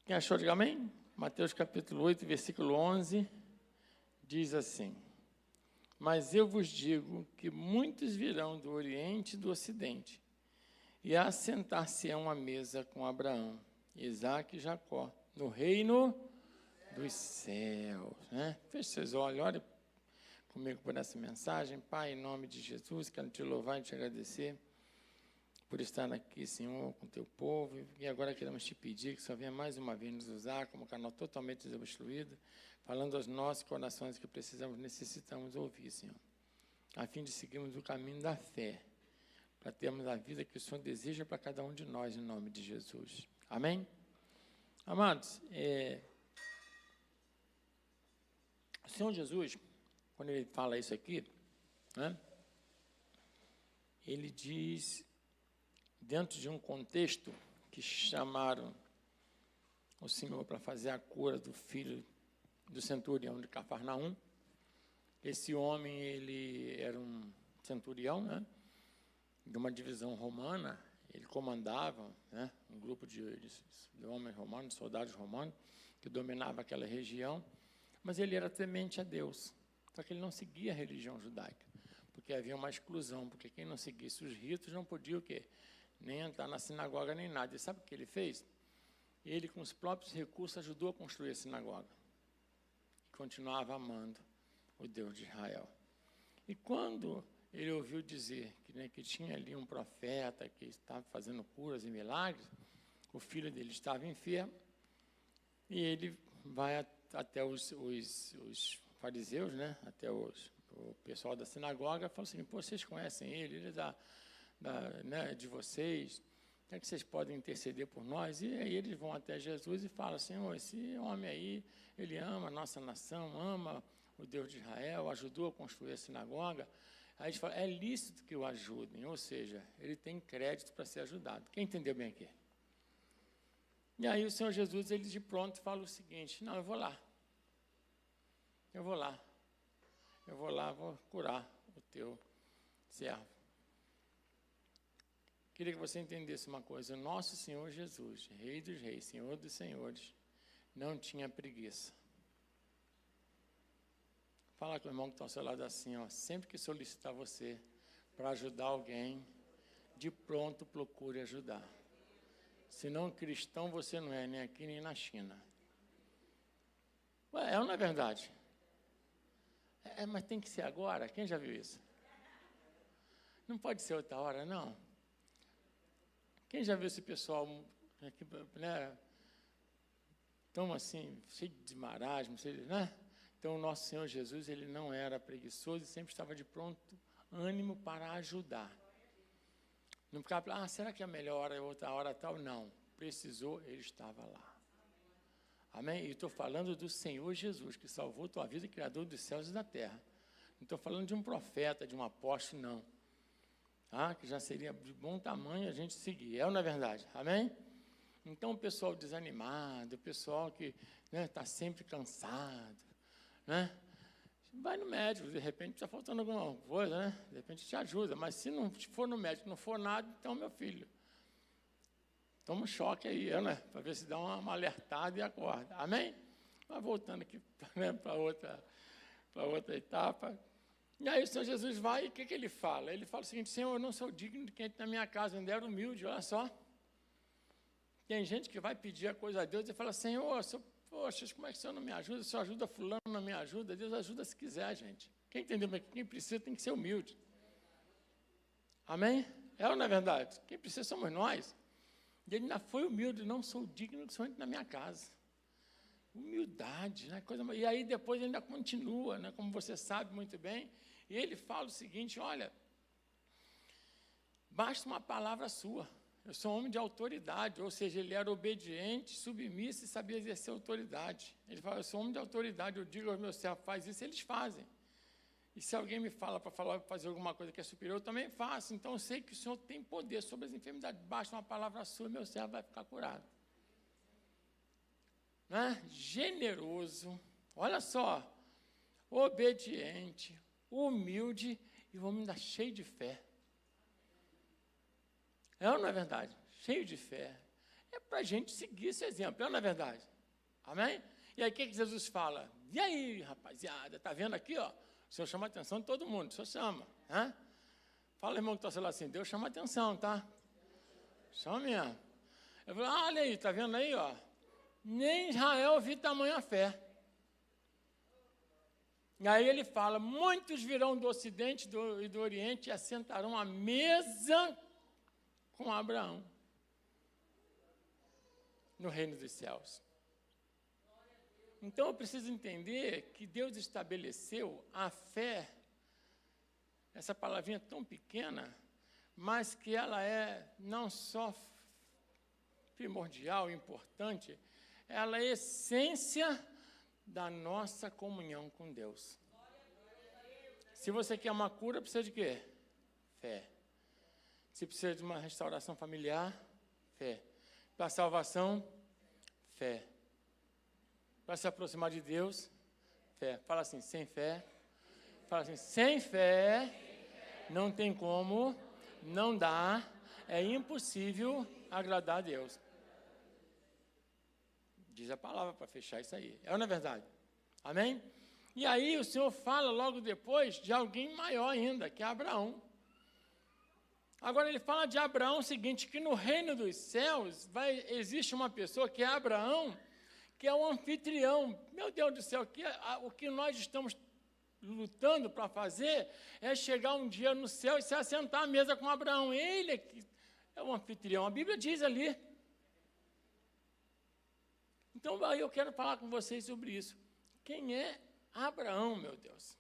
Quem achou, diga amém. Mateus capítulo 8, versículo 11, diz assim: Mas eu vos digo que muitos virão do Oriente e do Ocidente, e assentar-se-ão à mesa com Abraão, Isaque e Jacó, no reino dos céus. Feche seus olhos, ore comigo por essa mensagem. Pai, em nome de Jesus, quero te louvar e te agradecer por estar aqui, Senhor, com o teu povo. E agora queremos te pedir que o Senhor venha mais uma vez nos usar como canal totalmente desobstruído, falando aos nossos corações que precisamos, necessitamos ouvir, Senhor, a fim de seguirmos o caminho da fé, para termos a vida que o Senhor deseja para cada um de nós, em nome de Jesus. Amém? Amados, o Senhor Jesus, quando ele fala isso aqui, ele diz, dentro de um contexto que chamaram o Senhor para fazer a cura do filho do centurião de Cafarnaum. Esse homem, ele era um centurião, de uma divisão romana. Ele comandava, um grupo de homens romanos, soldados romanos, que dominava aquela região, mas ele era temente a Deus, só que ele não seguia a religião judaica, porque havia uma exclusão, porque quem não seguisse os ritos não podia o quê? Nem entrar na sinagoga, nem nada. E sabe o que ele fez? Ele, com os próprios recursos, ajudou a construir a sinagoga. E continuava amando o Deus de Israel. E quando ele ouviu dizer que tinha ali um profeta que estava fazendo curas e milagres, o filho dele estava enfermo, e ele vai até os fariseus, até o pessoal da sinagoga, e fala assim: Pô, vocês conhecem ele é de vocês, é que vocês podem interceder por nós? E aí eles vão até Jesus e falam: Senhor, esse homem aí, ele ama a nossa nação, ama o Deus de Israel, ajudou a construir a sinagoga. Aí eles falam: é lícito que o ajudem, ou seja, ele tem crédito para ser ajudado. Quem entendeu bem aqui? E aí o Senhor Jesus, ele de pronto fala o seguinte: não, eu vou lá, vou curar o teu servo. Queria que você entendesse uma coisa: o nosso Senhor Jesus, Rei dos Reis, Senhor dos Senhores, não tinha preguiça. Fala com o irmão que está ao seu lado assim, sempre que solicitar você para ajudar alguém, de pronto procure ajudar. Senão cristão você não é, nem aqui nem na China. Ué, é ou não é verdade? Mas tem que ser agora? Quem já viu isso? Não pode ser outra hora, não. Quem já viu esse pessoal aqui, tão assim, cheio de marasmo, Então, o nosso Senhor Jesus, ele não era preguiçoso e sempre estava de pronto ânimo para ajudar. Não ficava, será que é melhor hora, outra hora tal? Não. Precisou, ele estava lá. Amém? E estou falando do Senhor Jesus, que salvou tua vida, Criador dos céus e da terra. Não estou falando de um profeta, de um apóstolo, não. Que já seria de bom tamanho a gente seguir. É ou não é verdade? Amém? Então, o pessoal desanimado, o pessoal que está sempre cansado, vai no médico, de repente está faltando alguma coisa, de repente te ajuda, mas se não for no médico, não for nada, então, meu filho, toma um choque aí, para ver se dá uma alertada e acorda. Amém? Mas voltando aqui para outra etapa. E aí o Senhor Jesus vai, e o que ele fala? Ele fala o seguinte: Senhor, eu não sou digno de quem entra na minha casa, ainda era humilde, olha só. Tem gente que vai pedir a coisa a Deus e fala: Senhor, poxa, como é que o Senhor não me ajuda? O Senhor ajuda fulano, não me ajuda. Deus ajuda se quiser, gente. Quem entendeu? Quem precisa tem que ser humilde. Amém? É ou não é verdade? Quem precisa somos nós. E ele ainda foi humilde: não sou digno que o Senhor entre na minha casa. Humildade, e aí depois ainda continua, como você sabe muito bem. E ele fala o seguinte: olha, basta uma palavra sua. Eu sou homem de autoridade, ou seja, ele era obediente, submisso e sabia exercer autoridade. Ele fala: eu sou homem de autoridade, eu digo aos meus servos, faz isso, eles fazem. E se alguém me fala para fazer alguma coisa que é superior, eu também faço. Então eu sei que o Senhor tem poder sobre as enfermidades. Basta uma palavra sua e meu servo vai ficar curado. Generoso, olha só, obediente, humilde e o homem ainda cheio de fé. É ou não é verdade? Cheio de fé. é para a gente seguir esse exemplo, não é verdade? Amém? E aí, o que Jesus fala? E aí, rapaziada, está vendo aqui, ó? O Senhor chama a atenção de todo mundo, o Senhor chama. Né? Fala, irmão, que está lá assim, Deus chama a atenção, tá? Chama mesmo. Eu falo, olha aí, está vendo aí, ó? Nem Israel viu tamanha fé. E aí ele fala, muitos virão do Ocidente e do Oriente e assentarão à mesa com Abraão no reino dos céus. Então, eu preciso entender que Deus estabeleceu a fé, essa palavrinha tão pequena, mas que ela é não só primordial, importante, ela é a essência da nossa comunhão com Deus. Se você quer uma cura, precisa de quê? Fé. Se precisa de uma restauração familiar, fé. Para salvação, fé. Para se aproximar de Deus, fé. Fala assim, sem fé. Fala assim, sem fé, não tem como, não dá, é impossível agradar a Deus. Diz a palavra para fechar isso aí. É ou não é verdade? Amém? E aí o Senhor fala logo depois de alguém maior ainda, que é Abraão. Agora ele fala de Abraão o seguinte, que no reino dos céus existe uma pessoa que é Abraão, que é o anfitrião. Meu Deus do céu, o que nós estamos lutando para fazer é chegar um dia no céu e se assentar à mesa com Abraão. Ele é o anfitrião, a Bíblia diz ali. Então, aí eu quero falar com vocês sobre isso. Quem é Abraão, meu Deus?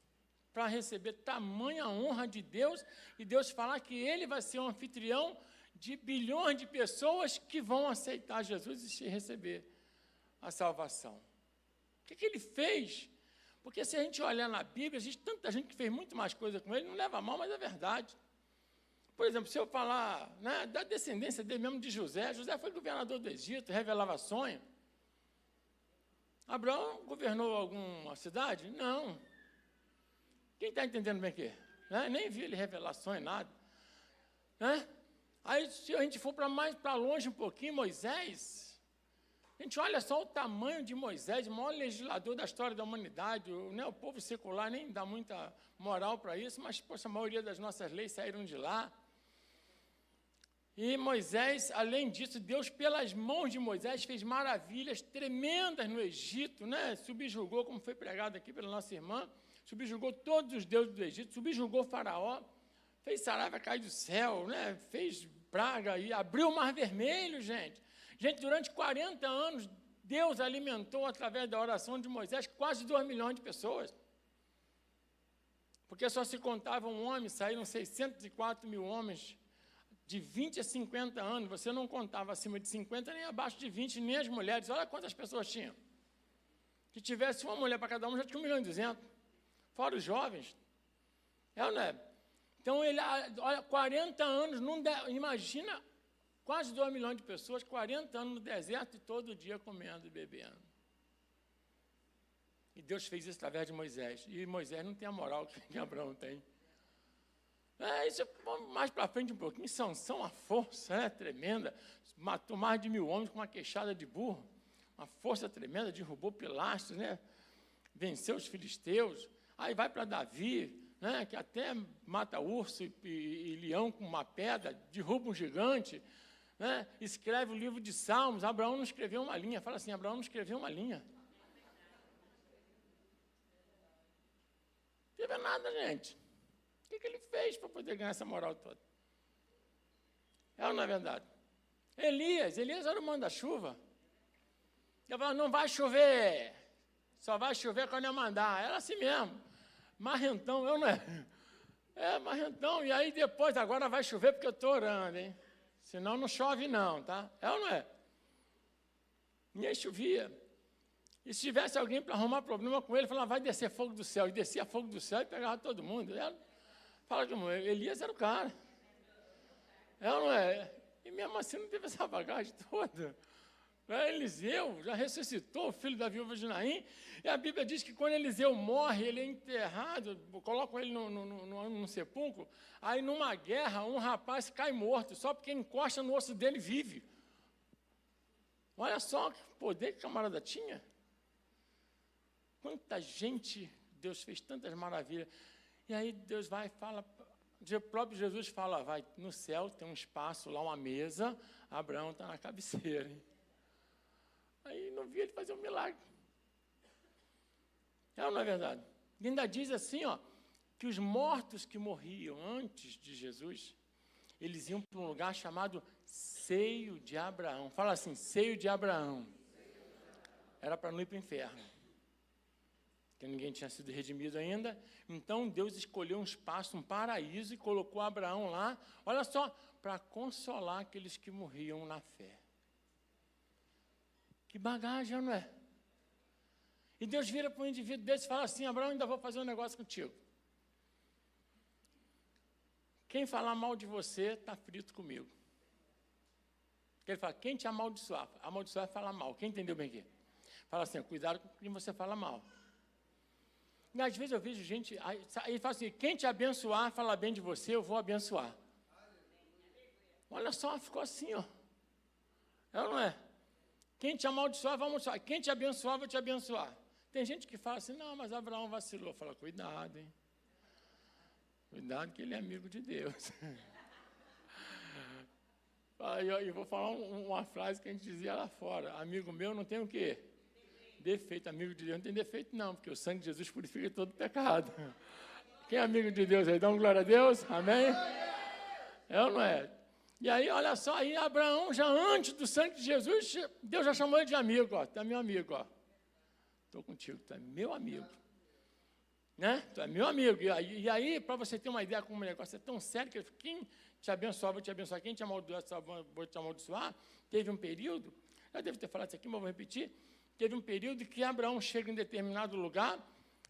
Para receber tamanha honra de Deus, e Deus falar que ele vai ser um anfitrião de bilhões de pessoas que vão aceitar Jesus e receber a salvação. O que ele fez? Porque se a gente olhar na Bíblia, existe tanta gente que fez muito mais coisa com ele, não leva a mal, mas é verdade. Por exemplo, se eu falar, né, da descendência dele mesmo de José, José foi governador do Egito, revelava sonho. Abraão governou alguma cidade? Não. Quem está entendendo bem aqui? Né? Nem vi ele revelar sonho, nada. Né? Aí, se a gente for mais para longe um pouquinho, Moisés, a gente olha só o tamanho de Moisés, o maior legislador da história da humanidade, né? O povo secular nem dá muita moral para isso, mas, poxa, a maioria das nossas leis saíram de lá. E Moisés, além disso, Deus, pelas mãos de Moisés, fez maravilhas tremendas no Egito, né? Subjugou, como foi pregado aqui pela nossa irmã, subjugou todos os deuses do Egito, subjugou Faraó, fez Saraiva cair do céu, né? Fez praga e abriu o Mar Vermelho, gente. Gente, durante 40 anos, Deus alimentou, através da oração de Moisés, quase 2 milhões de pessoas. Porque só se contava um homem, saíram 604 mil homens, de 20 a 50 anos, você não contava acima de 50, nem abaixo de 20, nem as mulheres. Olha quantas pessoas tinham. Se tivesse uma mulher para cada um, já tinha 1.200.000. Fora os jovens. É ou não é? Então, ele, olha, 40 anos, imagina, quase 2 milhões de pessoas, 40 anos no deserto e todo dia comendo e bebendo. E Deus fez isso através de Moisés. E Moisés não tem a moral que Abraão tem. Isso mais para frente um pouquinho, Sansão, a força, né, tremenda, matou mais de 1.000 homens com uma queixada de burro, uma força tremenda, derrubou pilastros, né, venceu os filisteus. Aí vai para Davi, né, que até mata urso e leão com uma pedra, derruba um gigante, né, escreve o livro de Salmos. Abraão não escreveu uma linha, fala assim, Abraão não escreveu uma linha. Não teve nada, gente. O que ele fez para poder ganhar essa moral toda? É ou não é verdade? Elias era o manda-chuva. Ele falava, não vai chover, só vai chover quando eu mandar. Era assim mesmo. Marrentão, eu não é? É, marrentão. E aí depois, agora vai chover porque eu estou orando, hein? Senão não chove não, tá? É ou não é? E aí chovia. E se tivesse alguém para arrumar problema com ele, falava, vai descer fogo do céu. E descia fogo do céu e pegava todo mundo. Fala que Elias era o cara. É ou não é? E mesmo assim não teve essa bagagem toda. Eliseu já ressuscitou o filho da viúva de Naim. E a Bíblia diz que quando Eliseu morre, ele é enterrado, colocam ele num sepulcro. Aí numa guerra, um rapaz cai morto, só porque encosta no osso dele vive. Olha só que poder que o camarada tinha. Quanta gente, Deus fez tantas maravilhas. E aí Deus vai e fala, o próprio Jesus fala, vai no céu, tem um espaço lá, uma mesa, Abraão está na cabeceira. Hein? Aí não vi ele fazer um milagre. É ou não é verdade? E ainda diz assim, ó, que os mortos que morriam antes de Jesus, eles iam para um lugar chamado Seio de Abraão. Fala assim, Seio de Abraão. Era para não ir para o inferno. Porque ninguém tinha sido redimido ainda. Então, Deus escolheu um espaço, um paraíso, e colocou Abraão lá, olha só, para consolar aqueles que morriam na fé. Que bagagem, não é? E Deus vira para um indivíduo desse e fala assim, Abraão, ainda vou fazer um negócio contigo. Quem falar mal de você, está frito comigo. Ele fala, quem te amaldiçoar é falar mal. Quem entendeu bem aqui? Fala assim, cuidado com quem você fala mal. E às vezes eu vejo gente, aí fala assim, quem te abençoar, falar bem de você, eu vou abençoar. Olha só, ficou assim, ó. É ou não é? Quem te amaldiçoar, vai amaldiçoar. Quem te abençoar, vou te abençoar. Tem gente que fala assim, não, mas Abraão vacilou. Fala, cuidado, hein? Cuidado que ele é amigo de Deus. Eu vou falar uma frase que a gente dizia lá fora. Amigo meu não tem o quê? Defeito. Amigo de Deus não tem defeito não, porque o sangue de Jesus purifica todo pecado. Quem é amigo de Deus aí? Dá uma glória a Deus? Amém? É ou não é? E aí, olha só, aí Abraão, já antes do sangue de Jesus, Deus já chamou ele de amigo, ó. Tu é meu amigo, ó. Estou contigo, tu é meu amigo. Né? Tu é meu amigo. E aí, para você ter uma ideia como o negócio é tão sério, que quem te abençoar, vou te abençoar. Quem te amaldiçoar, vou te amaldiçoar. Teve um período, eu devo ter falado isso aqui, mas vou repetir. Teve um período que Abraão chega em determinado lugar,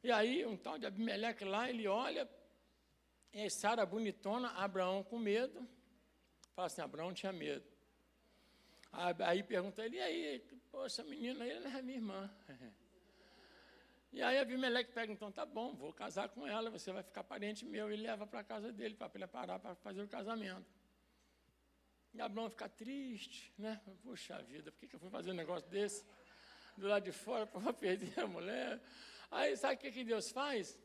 e aí um tal de Abimeleque lá, ele olha, e Sara bonitona, Abraão com medo. Fala assim, Abraão tinha medo. Aí pergunta ele, e aí, pô, essa menina aí, ela é minha irmã. E aí Abimeleque pega, então, tá bom, vou casar com ela, você vai ficar parente meu, e leva para a casa dele, para preparar para fazer o casamento. E Abraão fica triste, né? Puxa vida, por que eu fui fazer um negócio desse? Do lado de fora, para perder a mulher. Aí, sabe o que Deus faz?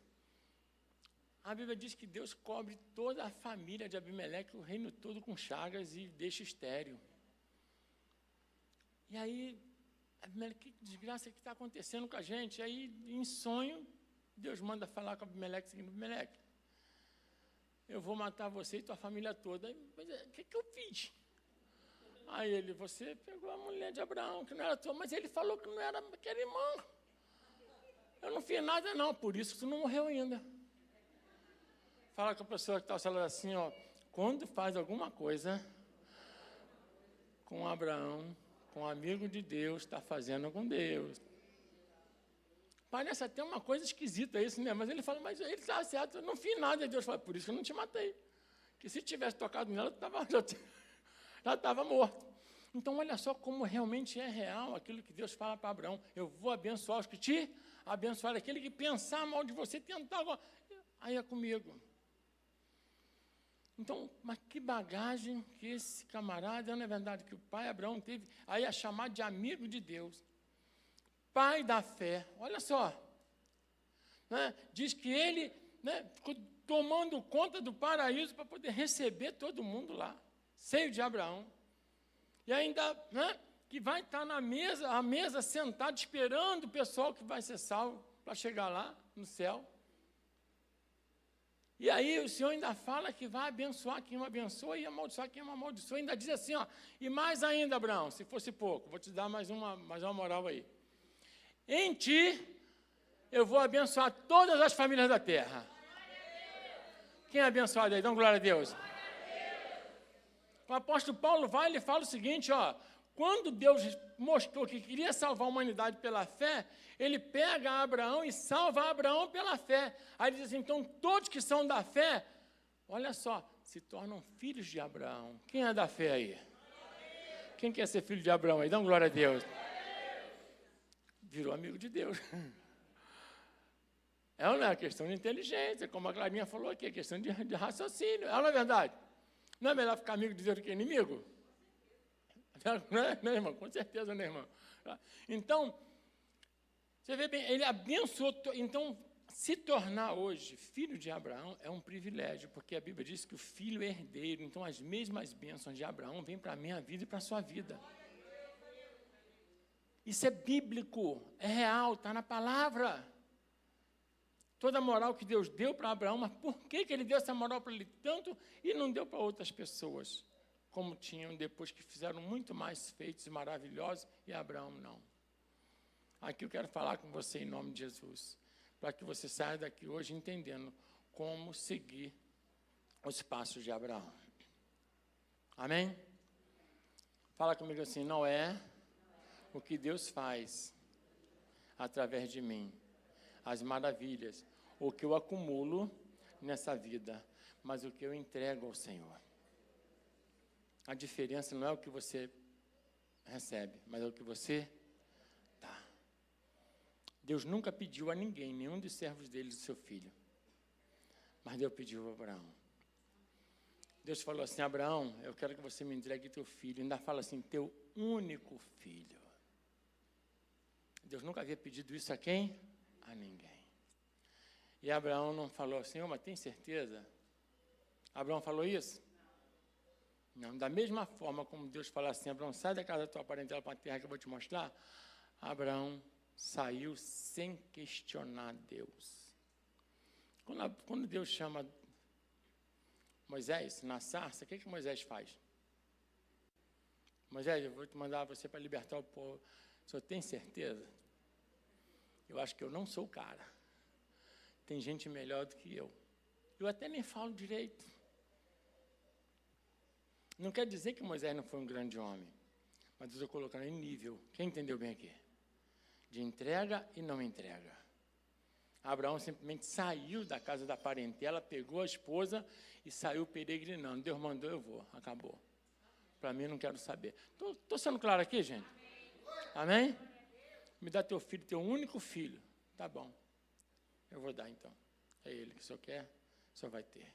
A Bíblia diz que Deus cobre toda a família de Abimeleque, o reino todo com chagas e deixa estéril. E aí, Abimeleque, que desgraça que está acontecendo com a gente? Aí, em sonho, Deus manda falar com Abimeleque, seguindo Abimeleque, eu vou matar você e tua família toda. Aí, mas o que eu fiz? Aí ele, você pegou a mulher de Abraão, que não era tua, mas ele falou que não era, que era irmã. Eu não fiz nada não, por isso que tu não morreu ainda. Fala com a pessoa que está falando assim, ó, quando faz alguma coisa com Abraão, com um amigo de Deus, está fazendo com Deus. Parece até uma coisa esquisita isso, né? Mas ele fala, mas ele está certo, eu não fiz nada. E Deus fala, por isso que eu não te matei. Que se tivesse tocado nela, já estava morto. Então, olha só como realmente é real aquilo que Deus fala para Abraão. Eu vou abençoar os que te abençoarem. Aquele que pensar mal de você, tentar agora, aí é comigo. Então, mas que bagagem que esse camarada, não é verdade, que o pai Abraão teve, aí é chamado de amigo de Deus, pai da fé, olha só, né? Diz que ele, né, ficou tomando conta do paraíso para poder receber todo mundo lá, seio de Abraão, e ainda, né, que vai estar na mesa, a mesa sentado, esperando o pessoal que vai ser salvo, para chegar lá no céu. E aí o Senhor ainda fala que vai abençoar quem o abençoa e amaldiçoar quem o amaldiçoa. Ainda diz assim, ó, e mais ainda, Abraão, se fosse pouco, vou te dar mais uma moral aí. Em ti, eu vou abençoar todas as famílias da terra. Quem é abençoado aí? Dá glória a Deus. O apóstolo Paulo vai e ele fala o seguinte, ó, quando Deus mostrou que queria salvar a humanidade pela fé, ele pega Abraão e salva Abraão pela fé. Aí ele diz assim, então todos que são da fé, olha só, se tornam filhos de Abraão. Quem é da fé aí? Quem quer ser filho de Abraão aí? Dá glória a Deus. Virou amigo de Deus. É ou não é questão de inteligência, como a Clarinha falou aqui, é questão de raciocínio. É ou não é verdade? Não é melhor ficar amigo de Deus do que inimigo? Não é, irmão? Com certeza, né, irmão? Então, você vê bem, ele abençoou. Então, se tornar hoje filho de Abraão é um privilégio, porque a Bíblia diz que o filho é herdeiro. Então, as mesmas bênçãos de Abraão vêm para a minha vida e para a sua vida. Isso é bíblico, é real, está na palavra. Toda a moral que Deus deu para Abraão, mas por que ele deu essa moral para ele tanto e não deu para outras pessoas, como tinham depois, que fizeram muito mais feitos e maravilhosos, e Abraão não? Aqui eu quero falar com você em nome de Jesus, para que você saia daqui hoje entendendo como seguir os passos de Abraão. Amém? Fala comigo assim: não é o que Deus faz através de mim, as maravilhas, o que eu acumulo nessa vida, mas o que eu entrego ao Senhor. A diferença não é o que você recebe, mas é o que você dá. Deus nunca pediu a ninguém, nenhum dos servos dele, do seu filho, mas Deus pediu a Abraão. Deus falou assim: Abraão, eu quero que você me entregue teu filho. Ainda fala assim: teu único filho. Deus nunca havia pedido isso a quem? A ninguém. E Abraão não falou assim: mas tem certeza? Abraão falou isso? Não. Da mesma forma como Deus fala assim: Abraão, sai da casa da tua parentela para a terra que eu vou te mostrar. Abraão saiu sem questionar Deus. Quando Deus chama Moisés na sarça, o que Moisés faz? Moisés, eu vou te mandar você para libertar o povo. O senhor tem certeza? Eu acho que eu não sou o cara. Tem gente melhor do que eu. Eu até nem falo direito. Não quer dizer que Moisés não foi um grande homem, mas Deus está colocando em nível. Quem entendeu bem aqui? De entrega e não entrega. Abraão simplesmente saiu da casa da parentela, pegou a esposa e saiu peregrinando. Deus mandou, eu vou. Acabou. Para mim, não quero saber. Estou sendo claro aqui, gente? Amém? Me dá teu filho, teu único filho. Tá bom. Eu vou dar, então. É ele que o senhor quer, o senhor vai ter.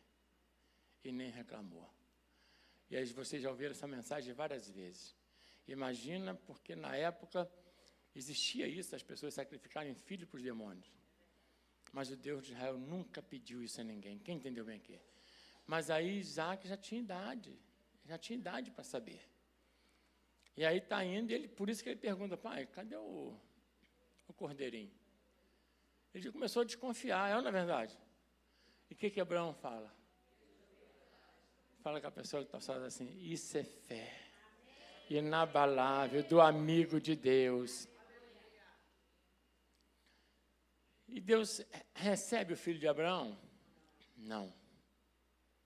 E nem reclamou. E aí vocês já ouviram essa mensagem várias vezes. Imagina, porque na época existia isso, as pessoas sacrificarem filhos para os demônios. Mas o Deus de Israel nunca pediu isso a ninguém. Quem entendeu bem aqui? Mas aí Isaac já tinha idade para saber. E aí está indo, por isso que ele pergunta: pai, cadê o cordeirinho? Ele já começou a desconfiar, não é verdade? E o que Abraão fala? Fala com a pessoa que está falando assim: isso é fé inabalável do amigo de Deus. E Deus recebe o filho de Abraão? Não.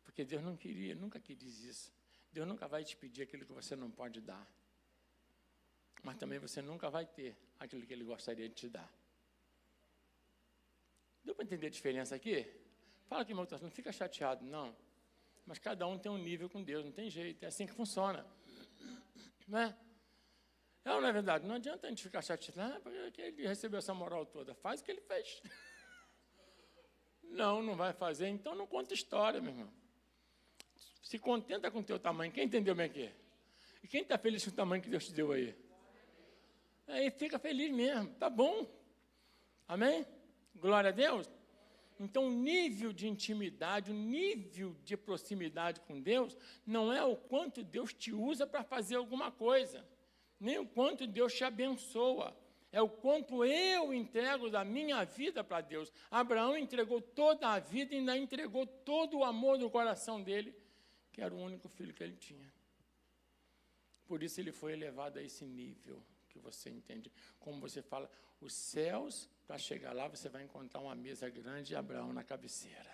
Porque Deus não queria, nunca quis isso. Deus nunca vai te pedir aquilo que você não pode dar. Mas também você nunca vai ter aquilo que Ele gostaria de te dar. Deu para entender a diferença aqui? Fala aqui, meu irmão, não fica chateado, não. Mas cada um tem um nível com Deus, não tem jeito, é assim que funciona. Não é? Não é verdade? Não adianta a gente ficar chateado, porque ele recebeu essa moral toda. Faz o que ele fez. Não vai fazer, então não conta história, meu irmão. Se contenta com o teu tamanho. Quem entendeu bem aqui? E quem está feliz com o tamanho que Deus te deu aí? Aí fica feliz mesmo, tá bom. Amém? Glória a Deus. Então, o nível de intimidade, o nível de proximidade com Deus, não é o quanto Deus te usa para fazer alguma coisa, nem o quanto Deus te abençoa, é o quanto eu entrego da minha vida para Deus. Abraão entregou toda a vida e ainda entregou todo o amor do coração dele, que era o único filho que ele tinha. Por isso ele foi elevado a esse nível que você entende. Como você fala, os céus, para chegar lá, você vai encontrar uma mesa grande e Abraão na cabeceira.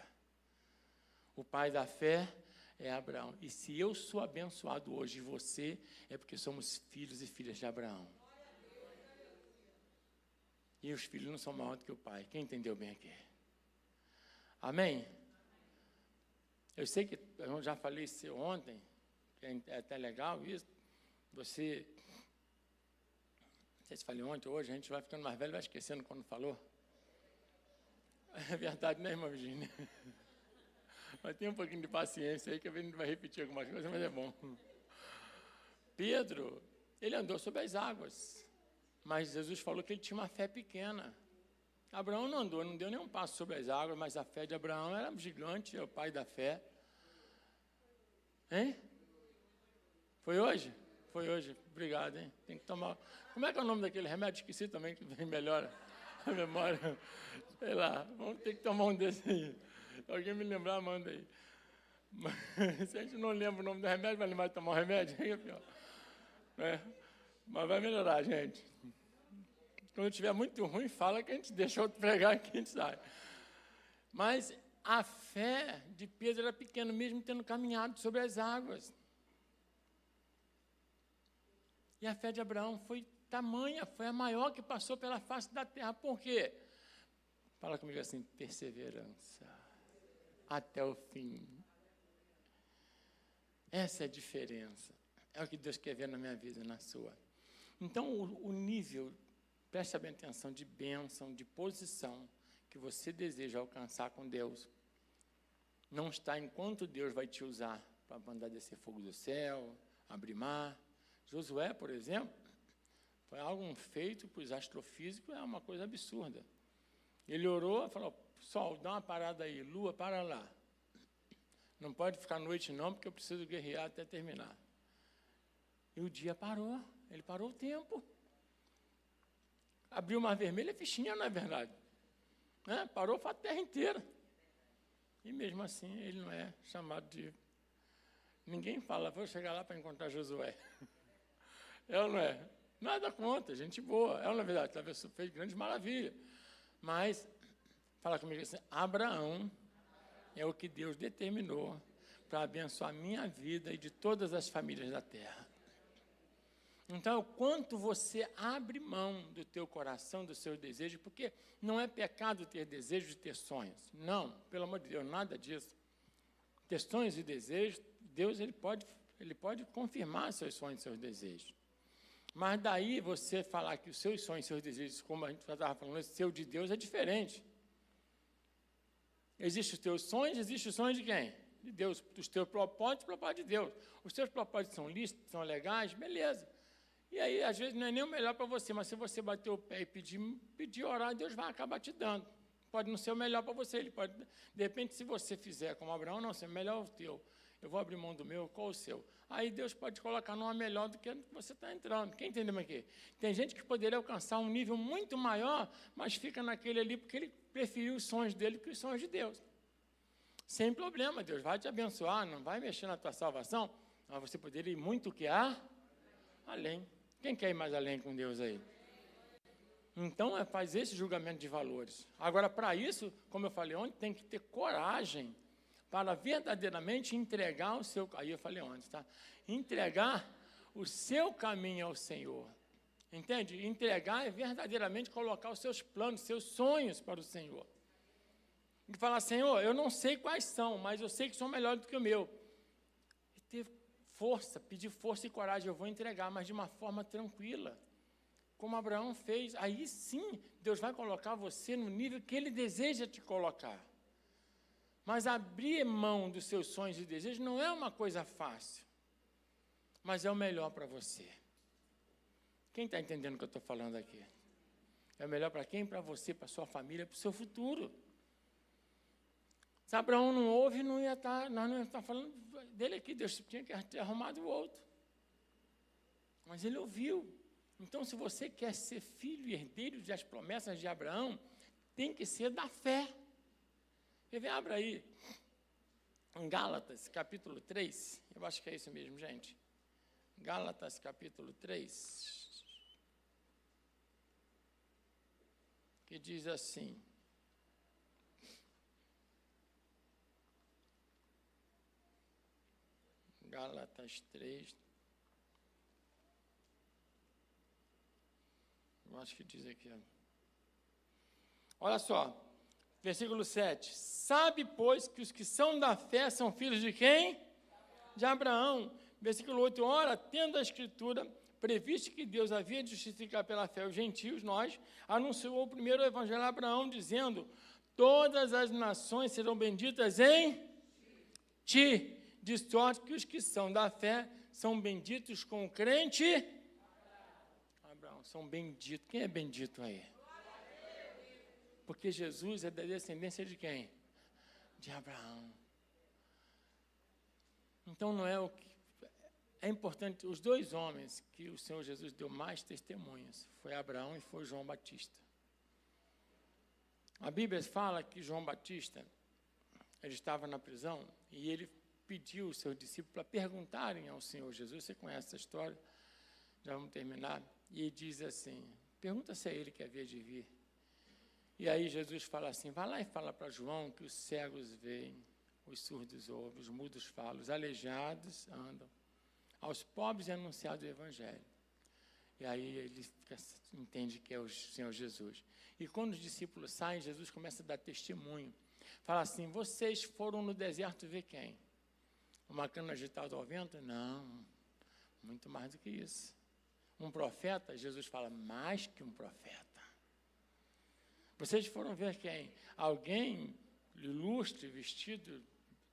O pai da fé é Abraão. E se eu sou abençoado hoje, você, é porque somos filhos e filhas de Abraão. E os filhos não são maiores do que o pai. Quem entendeu bem aqui? Amém? Eu sei que eu já falei isso ontem, que é até legal isso. Você, não sei se falei ontem ou hoje, a gente vai ficando mais velho, vai esquecendo quando falou. É verdade, né, irmã Virginia? Mas tem um pouquinho de paciência aí, que a gente vai repetir algumas coisas, mas é bom. Pedro, ele andou sobre as águas, mas Jesus falou que ele tinha uma fé pequena. Abraão não andou, não deu nenhum passo sobre as águas, mas a fé de Abraão era gigante, é o pai da fé. Hein? Foi hoje? Foi hoje, obrigado, hein? Tem que tomar. Como é que é o nome daquele remédio? Esqueci também, que melhora a memória. Sei lá, vamos ter que tomar um desse aí. Se alguém me lembrar, manda aí. Mas, se a gente não lembra o nome do remédio, vai lembrar de tomar o remédio, aí é pior. Mas vai melhorar, gente. Quando estiver muito ruim, fala que a gente deixa outro pregar e que a gente sai. Mas a fé de Pedro era pequena, mesmo tendo caminhado sobre as águas. E a fé de Abraão foi tamanha, foi a maior que passou pela face da terra. Por quê? Fala comigo assim, perseverança. Até o fim. Essa é a diferença. É o que Deus quer ver na minha vida e na sua. Então, o nível, preste bem atenção, de bênção, de posição que você deseja alcançar com Deus, não está enquanto Deus vai te usar para mandar descer fogo do céu, abrir mar. Josué, por exemplo, foi algo feito para os astrofísicos, é uma coisa absurda. Ele orou e falou, sol, dá uma parada aí, lua, para lá. Não pode ficar à noite não, porque eu preciso guerrear até terminar. E o dia parou, ele parou o tempo. Abriu o Mar Vermelho, é fichinha, não é verdade? Parou a terra inteira. E mesmo assim, ele não é chamado de... Ninguém fala, vou chegar lá para encontrar Josué. É ou não é? Nada contra, gente boa. É ou não é verdade? Talvez fez grandes maravilhas. Mas, fala comigo assim, Abraão é o que Deus determinou para abençoar a minha vida e de todas as famílias da terra. Então, o quanto você abre mão do teu coração, dos seus desejos, porque não é pecado ter desejos e ter sonhos. Não, pelo amor de Deus, nada disso. Ter sonhos e desejos, Deus ele pode confirmar seus sonhos e seus desejos. Mas daí você falar que os seus sonhos e seus desejos, como a gente estava falando, seu de Deus é diferente. Existem os teus sonhos, existem os sonhos de quem? De Deus. Os teus propósitos de Deus. Os teus propósitos são lícitos, são legais, beleza. E aí, às vezes, não é nem o melhor para você, mas se você bater o pé e pedir orar, Deus vai acabar te dando. Pode não ser o melhor para você, ele pode, de repente, se você fizer como Abraão, não, se é melhor o teu, eu vou abrir mão do meu, qual o seu? Aí Deus pode colocar numa melhor do que você está entrando. Quem entendeu aqui? Tem gente que poderia alcançar um nível muito maior, mas fica naquele ali porque ele preferiu os sonhos dele que os sonhos de Deus. Sem problema, Deus vai te abençoar, não vai mexer na tua salvação, mas você poderia ir muito que além. Quem quer ir mais além com Deus aí? Então, faz esse julgamento de valores. Agora, para isso, como eu falei ontem, tem que ter coragem para verdadeiramente entregar o seu... Aí eu falei ontem, tá? Entregar o seu caminho ao Senhor. Entende? Entregar é verdadeiramente colocar os seus planos, seus sonhos para o Senhor. E falar, Senhor, eu não sei quais são, mas eu sei que são melhores do que o meu. E ter força, pedir força e coragem, eu vou entregar, mas de uma forma tranquila. Como Abraão fez, aí sim, Deus vai colocar você no nível que Ele deseja te colocar. Mas abrir mão dos seus sonhos e desejos não é uma coisa fácil, mas é o melhor para você. Quem está entendendo o que eu estou falando aqui? É o melhor para quem? Para você, para a sua família, para o seu futuro. Se Abraão não ouve, não ia estar, nós não ia estar falando dele aqui, Deus tinha que ter arrumado o outro. Mas ele ouviu. Então, se você quer ser filho e herdeiro das promessas de Abraão, tem que ser da fé. Quer ver? Abra aí, em Gálatas, capítulo 3, eu acho que é isso mesmo, gente. Gálatas, capítulo 3, que diz assim, Gálatas 3, eu acho que diz aqui, olha só, versículo 7, sabe, pois, que os que são da fé são filhos de quem? De Abraão. Versículo 8, ora, tendo a Escritura previsto que Deus havia de justificar pela fé os gentios, nós, anunciou o primeiro evangelho a Abraão, dizendo, todas as nações serão benditas em ti, de sorte que os que são da fé são benditos com o crente Abraão. São benditos. Quem é bendito aí? Porque Jesus é da descendência de quem? De Abraão. Então não é o que... É importante, os dois homens que o Senhor Jesus deu mais testemunhas, foi Abraão e foi João Batista. A Bíblia fala que João Batista, ele estava na prisão e ele pediu os seus discípulos para perguntarem ao Senhor Jesus, você conhece essa história, já vamos terminar, e diz assim, pergunta se é ele que havia de vir. E aí Jesus fala assim, vai lá e fala para João que os cegos veem, os surdos ouvem, os mudos falam, os aleijados andam. Aos pobres é anunciado o Evangelho. E aí ele entende que é o Senhor Jesus. E quando os discípulos saem, Jesus começa a dar testemunho. Fala assim, vocês foram no deserto ver quem? Uma cana agitada ao vento? Não, muito mais do que isso. Um profeta? Jesus fala, mais que um profeta. Vocês foram ver quem? Alguém ilustre, vestido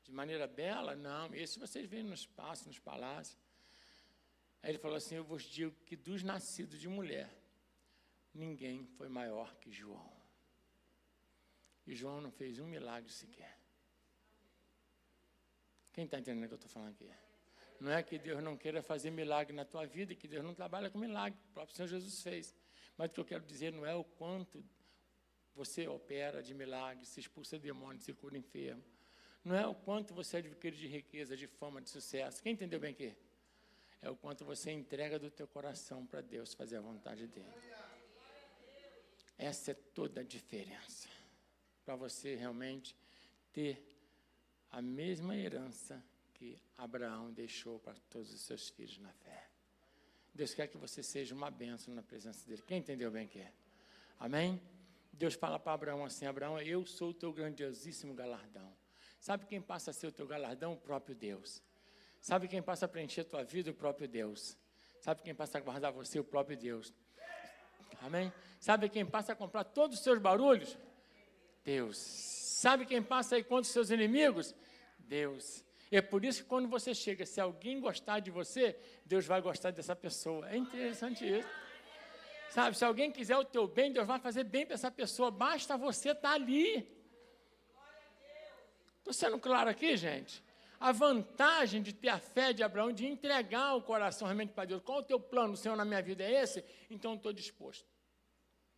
de maneira bela? Não, esse vocês veem nos espaços, nos palácios. Aí ele falou assim, eu vos digo que dos nascidos de mulher, ninguém foi maior que João. E João não fez um milagre sequer. Quem está entendendo o que eu estou falando aqui? Não é que Deus não queira fazer milagre na tua vida, que Deus não trabalha com milagre, o próprio Senhor Jesus fez. Mas o que eu quero dizer não é o quanto você opera de milagre, se expulsa demônio, se cura enfermo. Não é o quanto você adquire de riqueza, de fama, de sucesso. Quem entendeu bem aqui? É o quanto você entrega do teu coração para Deus fazer a vontade dele. Essa é toda a diferença. Para você realmente ter a mesma herança que Abraão deixou para todos os seus filhos na fé. Deus quer que você seja uma bênção na presença dele. Quem entendeu bem o que é? Amém? Deus fala para Abraão assim, Abraão, eu sou o teu grandiosíssimo galardão. Sabe quem passa a ser o teu galardão? O próprio Deus. Sabe quem passa a preencher a tua vida? O próprio Deus. Sabe quem passa a guardar você? O próprio Deus. Amém? Sabe quem passa a comprar todos os seus barulhos? Deus. Sabe quem passa aí contra os seus inimigos? Deus. E é por isso que quando você chega, se alguém gostar de você, Deus vai gostar dessa pessoa. É interessante isso. Sabe, se alguém quiser o teu bem, Deus vai fazer bem para essa pessoa. Basta você estar ali. Estou sendo claro aqui, gente? A vantagem de ter a fé de Abraão, de entregar o coração realmente para Deus. Qual o teu plano, Senhor, na minha vida é esse? Então, eu estou disposto.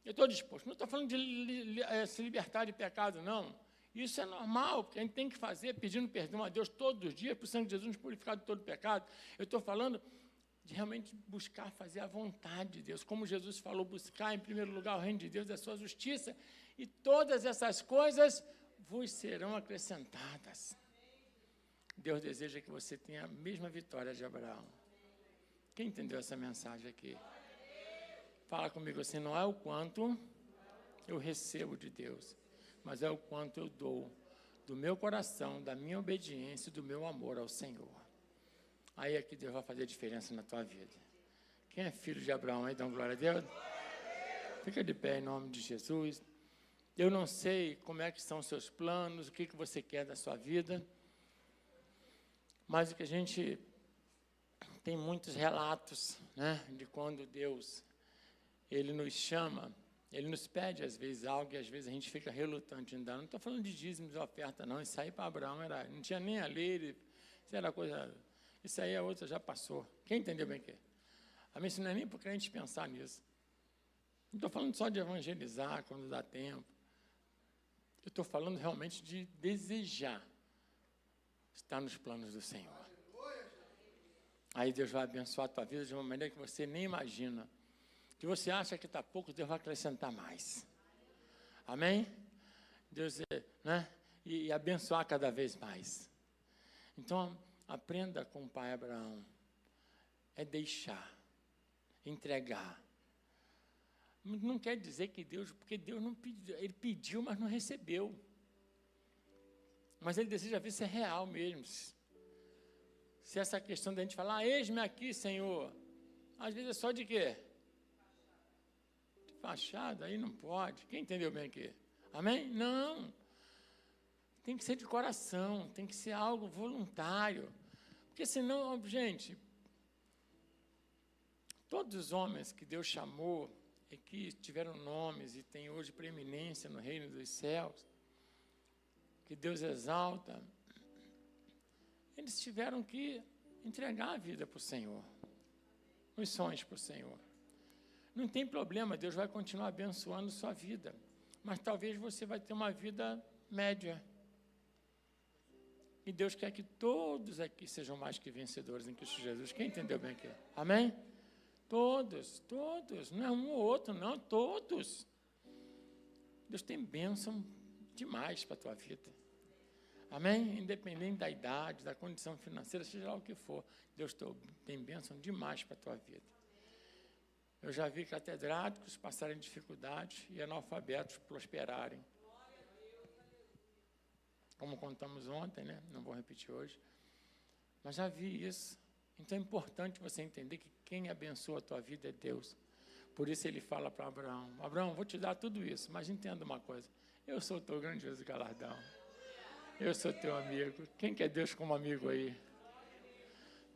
Eu estou disposto. Não estou falando de se libertar de pecado, não. Isso é normal, porque a gente tem que fazer pedindo perdão a Deus todos os dias, para o sangue de Jesus nos purificar de todo pecado. Eu estou falando de realmente buscar fazer a vontade de Deus. Como Jesus falou, buscar em primeiro lugar o reino de Deus e a sua justiça, e todas essas coisas vos serão acrescentadas. Deus deseja que você tenha a mesma vitória de Abraão. Quem entendeu essa mensagem aqui? Fala comigo assim, não é o quanto eu recebo de Deus, mas é o quanto eu dou do meu coração, da minha obediência e do meu amor ao Senhor. Aí é que Deus vai fazer diferença na tua vida. Quem é filho de Abraão aí, dá uma glória a Deus? Fica de pé em nome de Jesus. Eu não sei como é que são os seus planos, o que você quer da sua vida, mas o que a gente tem muitos relatos, né, de quando Deus, Ele nos chama, Ele nos pede às vezes algo e às vezes a gente fica relutante em dar. Não estou falando de dízimos e oferta, não. Isso aí para Abraão não tinha nem a lei, isso era coisa, isso aí a outra já passou. Quem entendeu bem o que é? A mim isso não é nem para o crente pensar nisso. Não estou falando só de evangelizar quando dá tempo. Eu estou falando realmente de desejar estar nos planos do Senhor. Aí Deus vai abençoar a tua vida de uma maneira que você nem imagina. Que você acha que está pouco, Deus vai acrescentar mais. Amém? Deus, né? E abençoar cada vez mais. Então, aprenda com o pai Abraão. É deixar, entregar. Não quer dizer que Deus, porque Deus não pediu, Ele pediu, mas não recebeu. Mas Ele deseja ver se é real mesmo. Se essa questão da gente falar, eis-me aqui, Senhor, às vezes é só de quê? De fachada, aí não pode. Quem entendeu bem aqui? Amém? Não. Tem que ser de coração, tem que ser algo voluntário. Porque senão, gente, Todos os homens que Deus chamou e que tiveram nomes e têm hoje preeminência no reino dos céus, que Deus exalta, eles tiveram que entregar a vida para o Senhor, os sonhos para o Senhor. Não tem problema, Deus vai continuar abençoando sua vida, mas talvez você vai ter uma vida média. E Deus quer que todos aqui sejam mais que vencedores em Cristo Jesus. Quem entendeu bem aqui? Amém? Todos, não é um ou outro, não, todos. Deus tem bênção demais para a tua vida. Amém? Independente da idade, da condição financeira, seja lá o que for, Deus tem bênção demais para a tua vida. Eu já vi catedráticos passarem dificuldades e analfabetos prosperarem. Como contamos ontem, né? Não vou repetir hoje. Mas já vi isso. Então é importante você entender que quem abençoa a tua vida é Deus. Por isso ele fala para Abraão, Abraão, vou te dar tudo isso, mas entenda uma coisa, eu sou o teu grandioso galardão. Eu sou teu amigo. Quem quer Deus como amigo aí?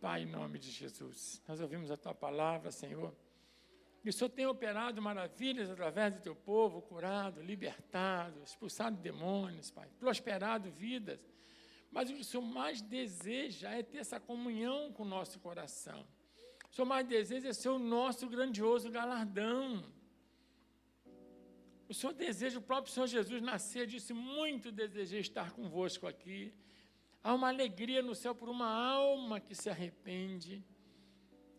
Pai, em nome de Jesus, nós ouvimos a tua palavra, Senhor. E o Senhor tem operado maravilhas através do teu povo, curado, libertado, expulsado demônios, Pai, prosperado vidas. Mas o que o Senhor mais deseja é ter essa comunhão com o nosso coração. O Senhor mais deseja é ser o nosso grandioso galardão. O Senhor deseja, o próprio Senhor Jesus nascer, disse, muito desejei estar convosco aqui. Há uma alegria no céu por uma alma que se arrepende.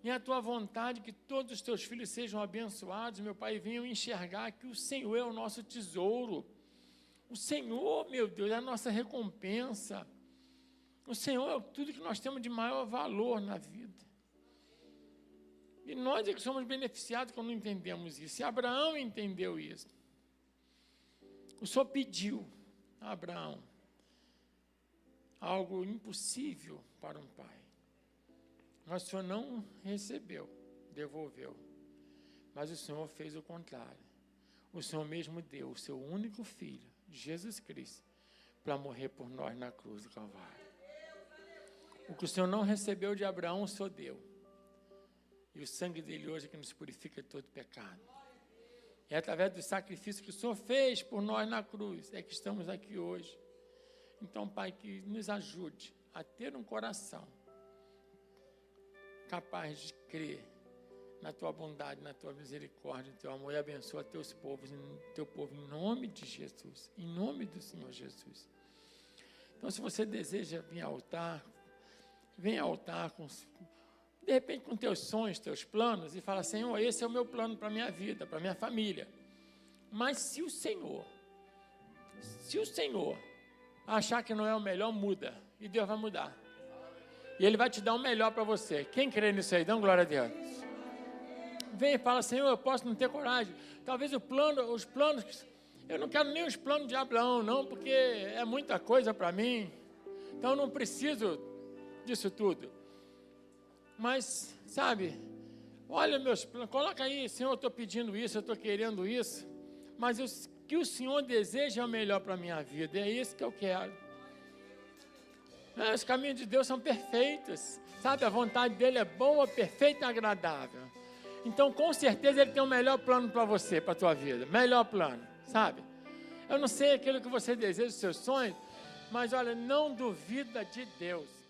E a tua vontade que todos os teus filhos sejam abençoados, meu Pai, venham enxergar que o Senhor é o nosso tesouro. O Senhor, meu Deus, é a nossa recompensa. O Senhor é tudo que nós temos de maior valor na vida. E nós é que somos beneficiados quando entendemos isso. E Abraão entendeu isso. O Senhor pediu a Abraão algo impossível para um pai. Mas o Senhor não recebeu, devolveu. Mas o Senhor fez o contrário. O Senhor mesmo deu o seu único filho, Jesus Cristo, para morrer por nós na cruz do Calvário. O que o Senhor não recebeu de Abraão, o Senhor deu. E o sangue dele hoje é que nos purifica de todo pecado. É através do sacrifício que o Senhor fez por nós na cruz, é que estamos aqui hoje. Então, Pai, que nos ajude a ter um coração capaz de crer na tua bondade, na tua misericórdia, no teu amor, e abençoa teu povo em nome de Jesus, em nome do Senhor Jesus. Então, se você deseja vir ao altar, vem ao altar de repente com teus sonhos, teus planos, e fala, Senhor, esse é o meu plano para a minha vida, para a minha família. Mas se o Senhor achar que não é o melhor, muda, e Deus vai mudar. E Ele vai te dar o melhor para você. Quem crê nisso aí, dá glória a Deus. Vem e fala, Senhor, eu posso não ter coragem. Talvez os planos, eu não quero nem os planos de Abraão, não, porque é muita coisa para mim. Então eu não preciso disso tudo. Mas, sabe, olha meus planos, coloca aí, Senhor, eu estou pedindo isso, eu estou querendo isso. Mas o que o Senhor deseja é o melhor para a minha vida. É isso que eu quero. Os caminhos de Deus são perfeitos, sabe? A vontade dele é boa, perfeita e agradável. Então, com certeza, ele tem o melhor plano para você, para a tua vida. Melhor plano, sabe? Eu não sei aquilo que você deseja, os seus sonhos, mas olha, não duvida de Deus.